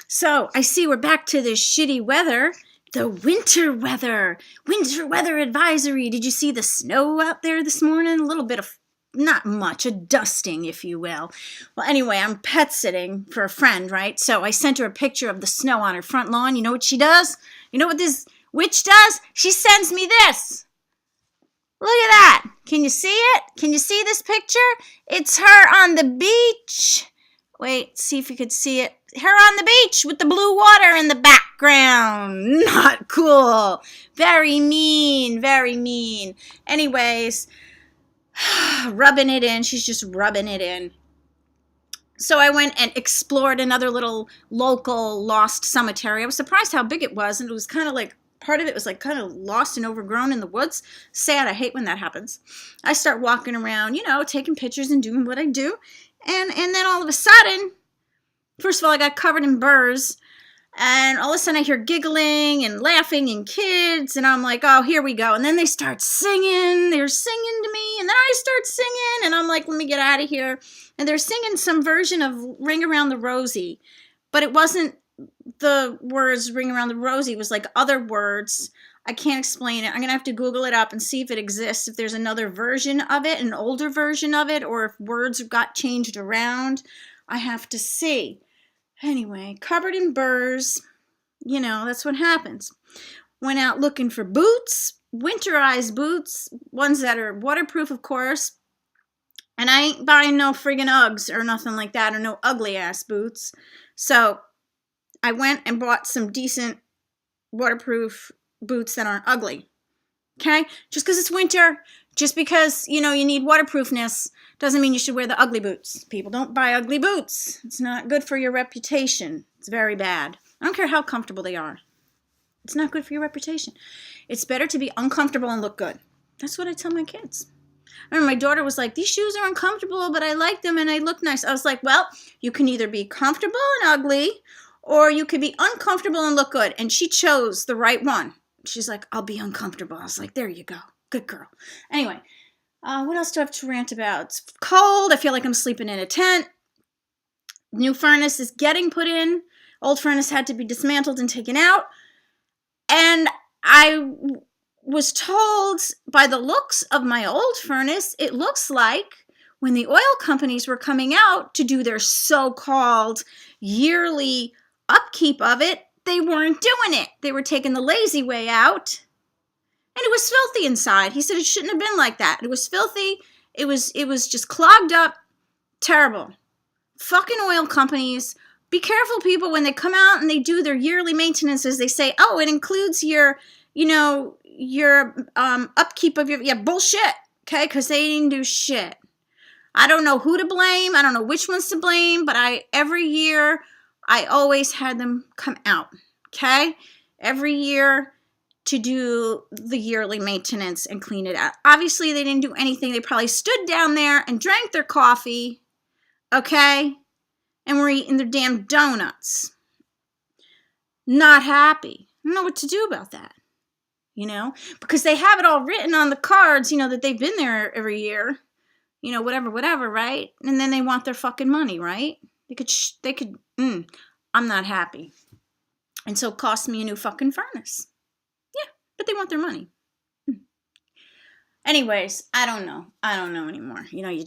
So I see we're back to this shitty weather. The winter weather. Winter weather advisory. Did you see the snow out there this morning? A little bit of, not much, a dusting, if you will. Well, anyway, I'm pet sitting for a friend, right? So I sent her a picture of the snow on her front lawn. You know what she does? You know what this witch does? She sends me this. Look at that. Can you see it? Can you see this picture? It's her on the beach. Wait, see if you could see it. Her on the beach with the blue water in the background. Not cool. Very mean, very mean. Anyways, rubbing it in. She's just rubbing it in. So I went and explored another little local lost cemetery. I was surprised how big it was, and it was kind of like, part of it was like kind of lost and overgrown in the woods. Sad, I hate when that happens. I start walking around, you know, taking pictures and doing what I do. And then all of a sudden, first of all, I got covered in burrs. And all of a sudden I hear giggling and laughing and kids. And I'm like, oh, here we go. And then they start singing. They're singing to me. And then I start singing. And I'm like, let me get out of here. And they're singing some version of Ring Around the Rosie. But it wasn't the words Ring Around the Rosie. It was like other words. I can't explain it. I'm going to have to Google it up and see if it exists, if there's another version of it, an older version of it, or if words got changed around. I have to see. Anyway, covered in burrs. You know, that's what happens. Went out looking for boots, winterized boots, ones that are waterproof, of course. And I ain't buying no friggin' Uggs or nothing like that, or no ugly-ass boots. So I went and bought some decent waterproof boots that aren't ugly. Okay? Just because it's winter, just because, you know, you need waterproofness, doesn't mean you should wear the ugly boots. People don't buy ugly boots. It's not good for your reputation. It's very bad. I don't care how comfortable they are. It's not good for your reputation. It's better to be uncomfortable and look good. That's what I tell my kids. I remember my daughter was like, these shoes are uncomfortable, but I like them and I look nice. I was like, well, you can either be comfortable and ugly, or you could be uncomfortable and look good. And she chose the right one. She's like, I'll be uncomfortable. I was like, there you go. Good girl. Anyway, what else do I have to rant about? It's cold. I feel like I'm sleeping in a tent. New furnace is getting put in. Old furnace had to be dismantled and taken out. And I was told by the looks of my old furnace, it looks like when the oil companies were coming out to do their so-called yearly upkeep of it, they weren't doing it. They were taking the lazy way out. And it was filthy inside. He said it shouldn't have been like that. It was filthy. It was just clogged up. Terrible. Fucking oil companies. Be careful, people, when they come out and they do their yearly maintenances. They say, oh, it includes your, you know, your upkeep of your, yeah, bullshit. Okay? Because they didn't do shit. I don't know who to blame. I don't know which ones to blame. But every year, I always had them come out. Okay? Every year, to do the yearly maintenance and clean it out. Obviously, they didn't do anything. They probably stood down there and drank their coffee, okay, and were eating their damn donuts. Not happy. I don't know what to do about that, you know, because they have it all written on the cards, you know, that they've been there every year, you know, whatever, right? And then they want their fucking money, right? I'm not happy. And so it cost me a new fucking furnace. But they want their money. Anyways, I don't know anymore. You know, you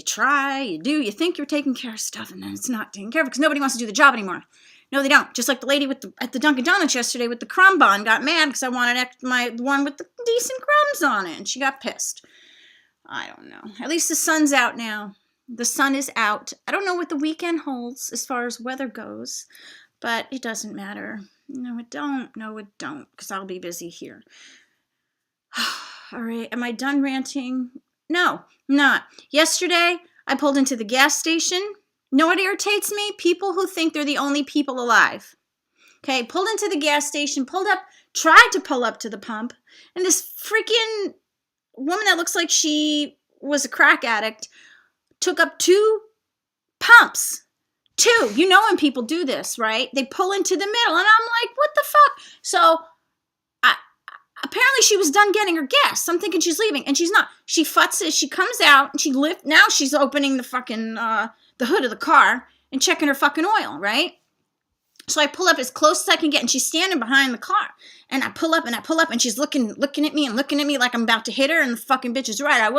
try, you do, you think you're taking care of stuff, and then it's not taken care of because nobody wants to do the job anymore. No, they don't. Just like the lady at the Dunkin' Donuts yesterday with the crumb bun got mad because I wanted the one with the decent crumbs on it, and she got pissed. I don't know. At least the sun's out now. The sun is out. I don't know what the weekend holds as far as weather goes, but it doesn't matter. No, it don't, because I'll be busy here. All right, am I done ranting? No, not. Yesterday, I pulled into the gas station. Know what irritates me? People who think they're the only people alive. Okay, pulled into the gas station, tried to pull up to the pump, and this freaking woman that looks like she was a crack addict took up 2 pumps. 2, you know when people do this, right? They pull into the middle, and I'm like, what the fuck? So, apparently she was done getting her gas. I'm thinking she's leaving, and she's not. She futzes, she comes out, and now she's opening the fucking, the hood of the car and checking her fucking oil, right? So I pull up as close as I can get, and she's standing behind the car. And I pull up, and she's looking at me like I'm about to hit her. And the fucking bitch is right. I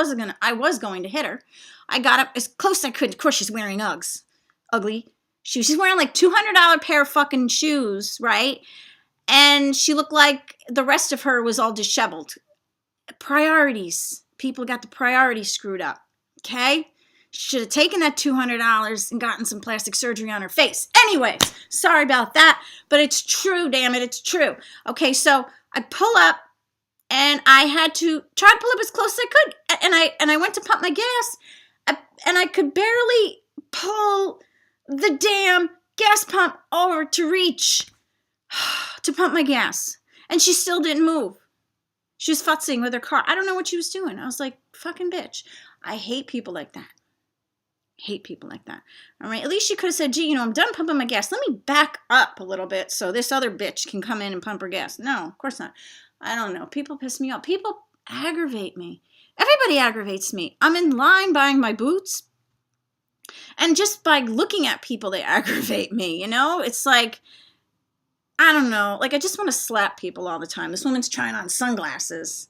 was going to hit her. I got up as close as I could. Of course, she's wearing Uggs. Ugly shoes. She's wearing like $200 pair of fucking shoes, right? And she looked like the rest of her was all disheveled. Priorities. People got the priorities screwed up. Okay? Should have taken that $200 and gotten some plastic surgery on her face. Anyways, sorry about that, but it's true, damn it, it's true. Okay, so I pull up, and I had to try to pull up as close as I could, and I went to pump my gas, and I could barely pull the damn gas pump over to reach to pump my gas, and she still didn't move. She was futzing with her car. I don't know what she was doing. I was like, fucking bitch. I hate people like that. Hate people like that. All right. At least she could have said, gee, I'm done pumping my gas. Let me back up a little bit so this other bitch can come in and pump her gas. No, of course not. I don't know. People piss me off. People aggravate me. Everybody aggravates me. I'm in line buying my boots, and just by looking at people, they aggravate me. It's like, I don't know. Like, I just want to slap people all the time. This woman's trying on sunglasses.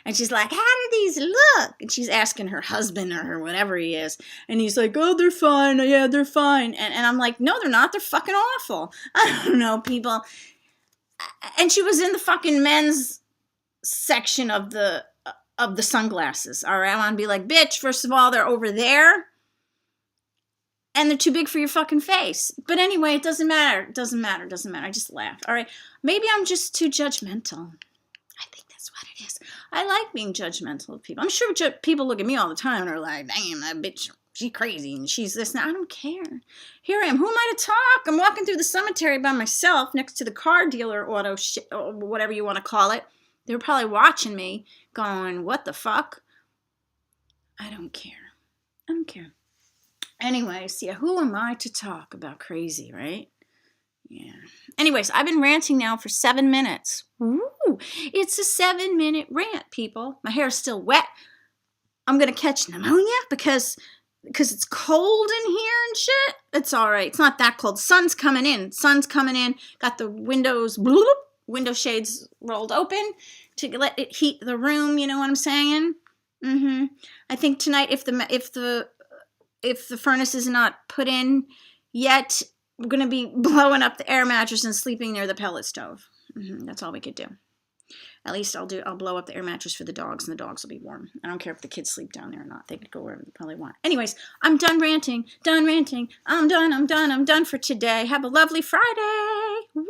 And she's like, how do these look? And she's asking her husband or whatever he is. And he's like, oh, they're fine. Yeah, they're fine. And I'm like, no, they're not. They're fucking awful. I don't know, people. And she was in the fucking men's section of the sunglasses. All right, I want to be like, bitch, first of all, they're over there. And they're too big for your fucking face. But anyway, it doesn't matter. It doesn't matter. I just laugh. All right, maybe I'm just too judgmental. I think that's what it is. I like being judgmental of people. I'm sure people look at me all the time and are like, damn, that bitch, she's crazy and she's this and that. I don't care. Here I am. Who am I to talk? I'm walking through the cemetery by myself next to the car dealer auto shit, or whatever you want to call it. They were probably watching me going, what the fuck? I don't care. Anyways, yeah, who am I to talk about crazy, right? Yeah. Anyways, I've been ranting now for 7 minutes. Ooh, it's a 7-minute rant, people. My hair's still wet. I'm going to catch pneumonia because it's cold in here and shit. It's all right. It's not that cold. Sun's coming in. Got the window shades rolled open to let it heat the room. You know what I'm saying? I think tonight, if the furnace is not put in yet, we're going to be blowing up the air mattress and sleeping near the pellet stove. That's all we could do. At least I'll blow up the air mattress for the dogs, and the dogs will be warm. I don't care if the kids sleep down there or not. They could go wherever they probably want. Anyways, I'm done ranting. I'm done for today. Have a lovely Friday. Woo.